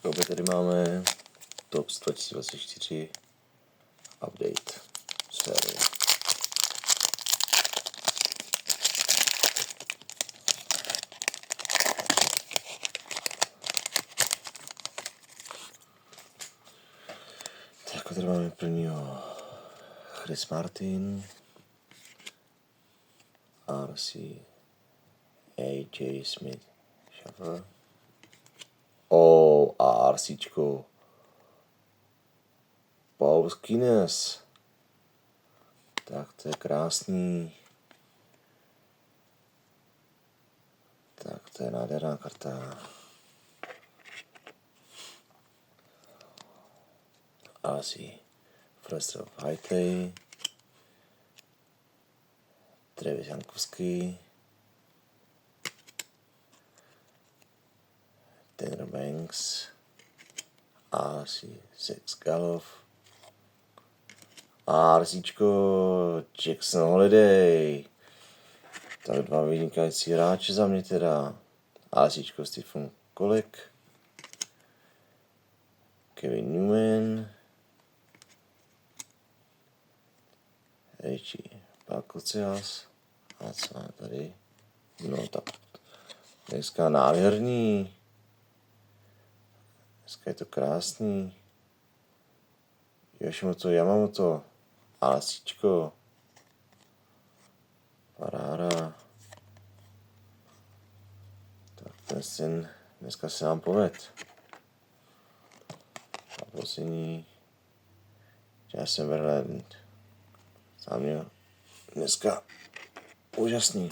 Tak opět tady máme Tops 2024 update série. Tak tady máme prvního Chris Martin, RC, AJ Smith Schafer. A RCčko Paul Skenes. Tak to je krásný. Tak to je nádherná karta. Asi Frester Whiteley, Travis Jankovský, Tanner Banks, asi Sex Galov, RCčko Jackson Holiday. Tak dva vynikající hráče za mě teda. RCčko Stephen Kolek, Kevin Newman, Richie Pakocias. A co máme tady? No tak dneska nádherný. Dneska je to krásný. Yoshimoto Yamamoto. Alasičko. Paráda. Tak dneska se nám poved. A poslední Jason Verland. Za mě dneska úžasný.